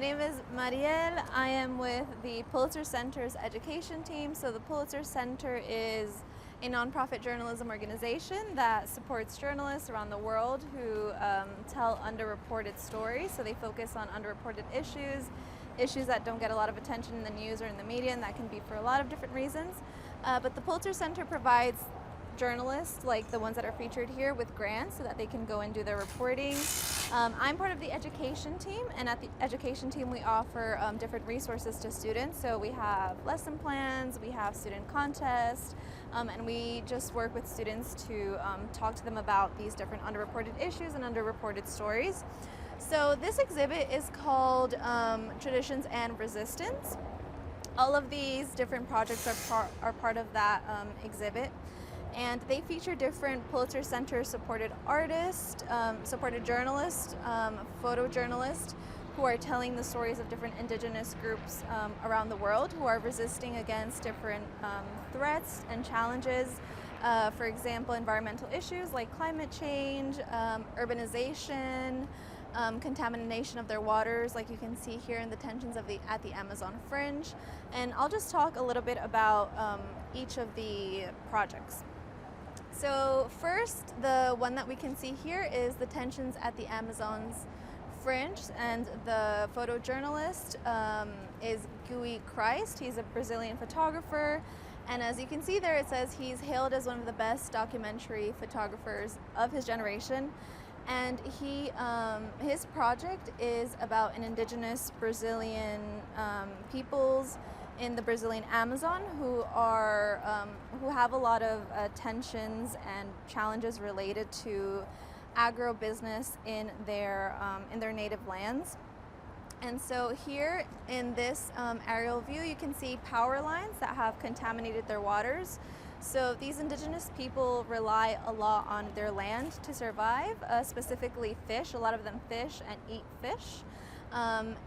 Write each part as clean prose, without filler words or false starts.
name is Maryel. I am with the Pulitzer Center's education team. So the Pulitzer Center is a nonprofit journalism organization that supports journalists around the world who tell underreported stories. So they focus on underreported issues that don't get a lot of attention in the news or in the media, and that can be for a lot of different reasons. But the Pulitzer Center provides journalists like the ones that are featured here with grants so that they can go and do their reporting. I'm part of the education team, and at the education team we offer different resources to students. So we have lesson plans, we have student contests, and we just work with students to talk to them about these different underreported issues and underreported stories. So this exhibit is called Traditions and Resistance. All of these different projects are part of that exhibit. And they feature different Pulitzer Center supported artists, supported journalists, photojournalists who are telling the stories of different indigenous groups around the world who are resisting against different threats and challenges. For example, environmental issues like climate change, urbanization, contamination of their waters, like you can see here in the tensions at the Amazon fringe. And I'll just talk a little bit about each of the projects. So first, the one that we can see here is the tensions at the Amazon's fringe, and the photojournalist is Gui Christ. He's a Brazilian photographer, and as you can see there, it says he's hailed as one of the best documentary photographers of his generation. And his project is about an indigenous Brazilian peoples in the Brazilian Amazon who have a lot of tensions and challenges related to agribusiness in their native lands. And so here in this aerial view, you can see power lines that have contaminated their waters. So these indigenous people rely a lot on their land to survive, specifically fish. A lot of them fish and eat fish.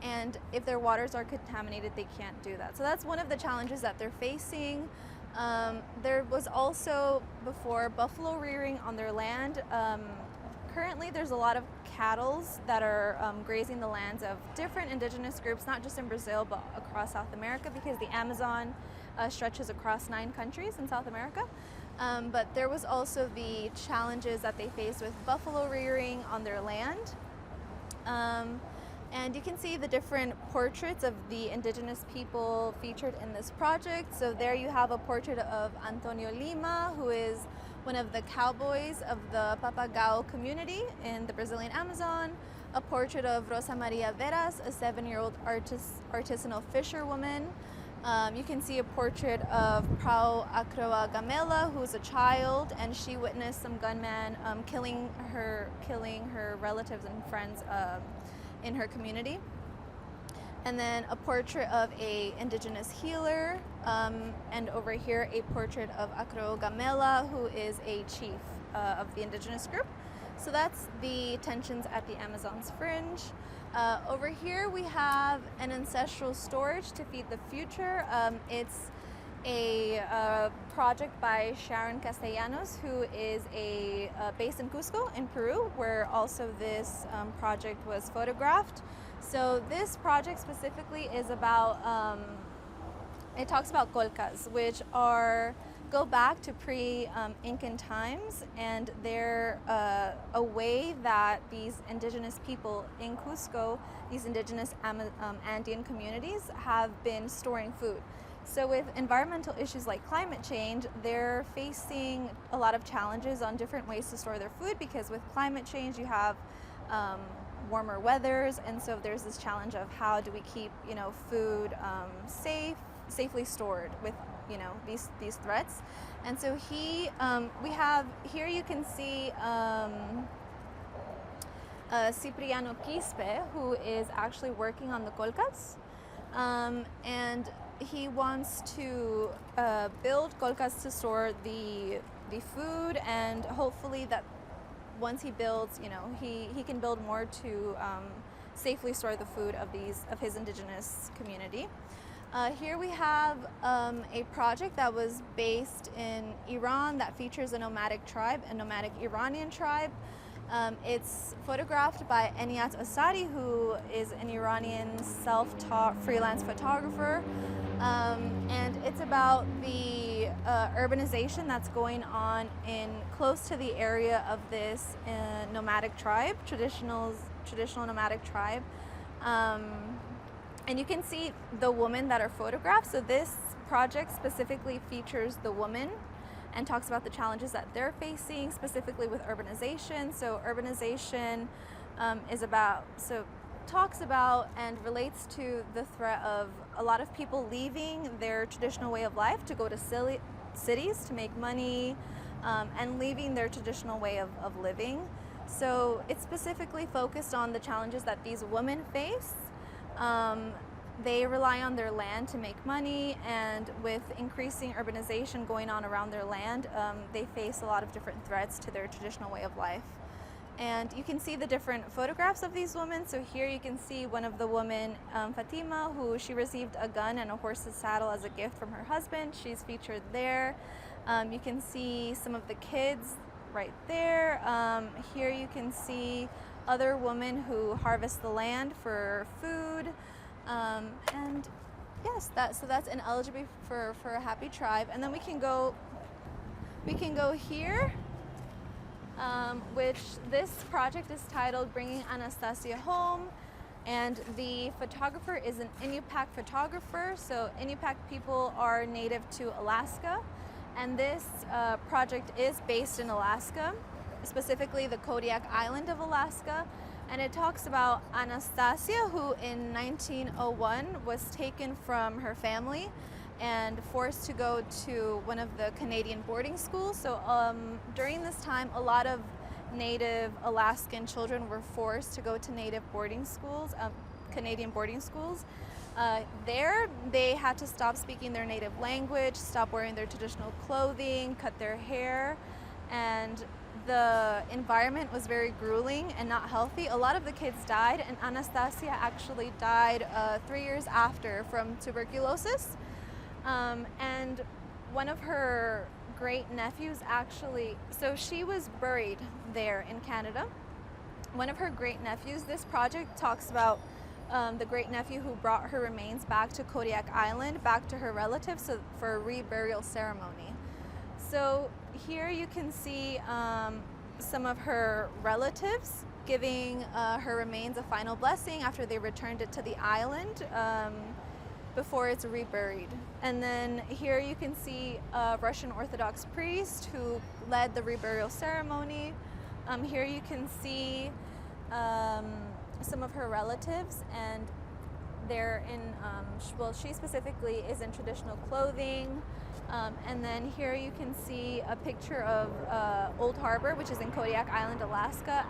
And if their waters are contaminated, they can't do that. So that's one of the challenges that they're facing. There was also before buffalo rearing on their land. Currently there's a lot of cattle that are grazing the lands of different indigenous groups, not just in Brazil, but across South America, because the Amazon stretches across 9 countries in South America. But there was also the challenges that they faced with buffalo rearing on their land. And you can see the different portraits of the indigenous people featured in this project. So there you have a portrait of Antonio Lima, who is one of the cowboys of the Papagao community in the Brazilian Amazon. A portrait of Rosa Maria Veras, a 7-year-old artisanal fisherwoman. You can see a portrait of Prau Acroa Gamela, who's a child, and she witnessed some gunmen killing her relatives and friends in her community. And then a portrait of a indigenous healer, and over here a portrait of Acroa Gamela, who is a chief of the indigenous group. So that's the tensions at the Amazon's fringe. Over here we have an ancestral storage to feed the future. It's a project by Sharon Castellanos, who is based in Cusco in Peru, where also this project was photographed. So this project specifically is about, it talks about colcas, which go back to pre-Incan times, and they're a way that these indigenous people in Cusco, these indigenous Andean communities, have been storing food. So with environmental issues like climate change, they're facing a lot of challenges on different ways to store their food, because with climate change you have warmer weathers, and so there's this challenge of how do we keep food safely stored with these threats. And so we have here, you can see Cipriano Quispe, who is actually working on the colcas, and he wants to build colcas to store the food, and hopefully that once he builds, he can build more to safely store the food of his indigenous community. Here we have a project that was based in Iran that features a nomadic tribe, a nomadic Iranian tribe. It's photographed by Eniyat Asadi, who is an Iranian self-taught freelance photographer. And it's about the urbanization that's going on in close to the area of this nomadic tribe, traditional nomadic tribe. And you can see the women that are photographed. So this project specifically features the women and talks about the challenges that they're facing, specifically with urbanization. So urbanization talks about and relates to the threat of a lot of people leaving their traditional way of life to go to cities to make money, and leaving their traditional way of living. So it's specifically focused on the challenges that these women face. They rely on their land to make money, and with increasing urbanization going on around their land, they face a lot of different threats to their traditional way of life. And you can see the different photographs of these women. So here you can see one of the women, Fatima, who she received a gun and a horse's saddle as a gift from her husband. She's featured there. You can see some of the kids right there. Here you can see other women who harvest the land for food. And yes, that's an eligibility for a happy tribe. And then we can go here, which this project is titled Bringing Anastasia Home. And the photographer is an Inupiaq photographer. So Inupiaq people are native to Alaska. And this project is based in Alaska, specifically the Kodiak Island of Alaska. And it talks about Anastasia, who in 1901 was taken from her family and forced to go to one of the Canadian boarding schools. So during this time, a lot of Native Alaskan children were forced to go to Native boarding schools, Canadian boarding schools. There, they had to stop speaking their native language, stop wearing their traditional clothing, cut their hair, and the environment was very grueling and not healthy. A lot of the kids died, and Anastasia actually died 3 years after from tuberculosis. And one of her great nephews so she was buried there in Canada. One of her great nephews, this project talks about the great nephew who brought her remains back to Kodiak Island, back to her relatives for a reburial ceremony. So here you can see some of her relatives giving her remains a final blessing after they returned it to the island before it's reburied. And then here you can see a Russian Orthodox priest who led the reburial ceremony. Here you can see some of her relatives, and they're in, she specifically is in traditional clothing. And then here you can see a picture of Old Harbor, which is in Kodiak Island, Alaska,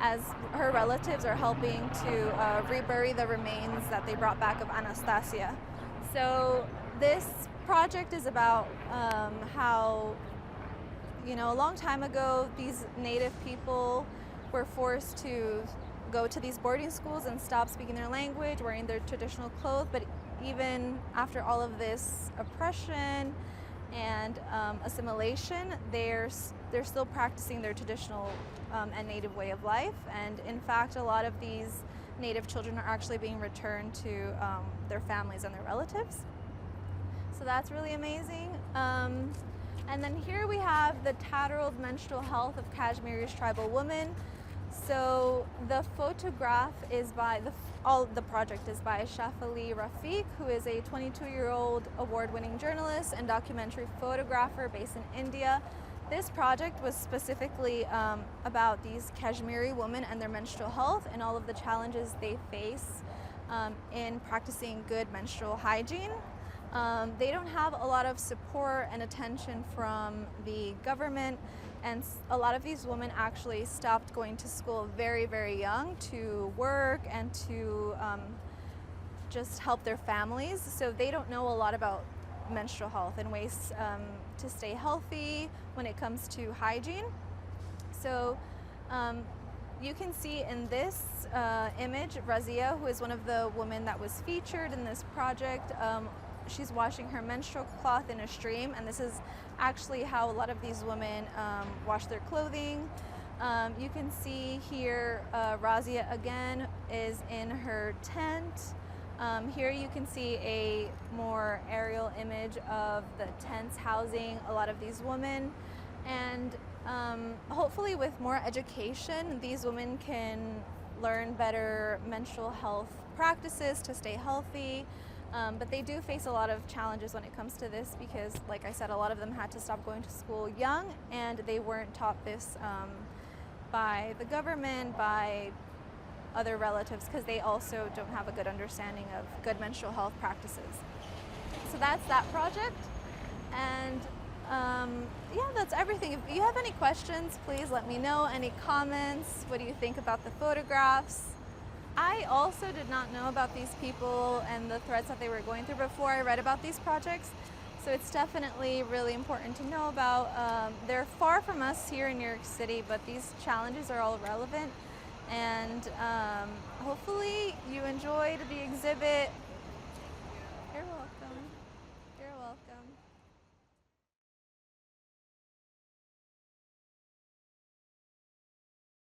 as her relatives are helping to rebury the remains that they brought back of Anastasia. So this project is about how, a long time ago, these Native people were forced to go to these boarding schools and stop speaking their language, wearing their traditional clothes, but even after all of this oppression and assimilation, they're still practicing their traditional and native way of life. And in fact, a lot of these Native children are actually being returned to their families and their relatives. So that's really amazing. And then here we have the tattered menstrual health of Kashmiri's tribal women. So the photograph is by the project is by Shafali Rafiq, who is a 22-year-old award-winning journalist and documentary photographer based in India. This project was specifically about these Kashmiri women and their menstrual health and all of the challenges they face in practicing good menstrual hygiene. They don't have a lot of support and attention from the government, and a lot of these women actually stopped going to school very, very young to work and to just help their families. So they don't know a lot about menstrual health and ways to stay healthy when it comes to hygiene. So you can see in this image, Razia, who is one of the women that was featured in this project, she's washing her menstrual cloth in a stream, and this is actually how a lot of these women wash their clothing. You can see here Razia again is in her tent. Here you can see a more aerial image of the tents housing a lot of these women, and hopefully with more education these women can learn better menstrual health practices to stay healthy. But they do face a lot of challenges when it comes to this because, like I said, a lot of them had to stop going to school young, and they weren't taught this by the government, by other relatives, because they also don't have a good understanding of good menstrual health practices. So that's that project, and yeah, that's everything. If you have any questions, please let me know. Any comments? What do you think about the photographs? I also did not know about these people and the threats that they were going through before I read about these projects. So it's definitely really important to know about. They're far from us here in New York City, but these challenges are all relevant. And hopefully you enjoyed the exhibit.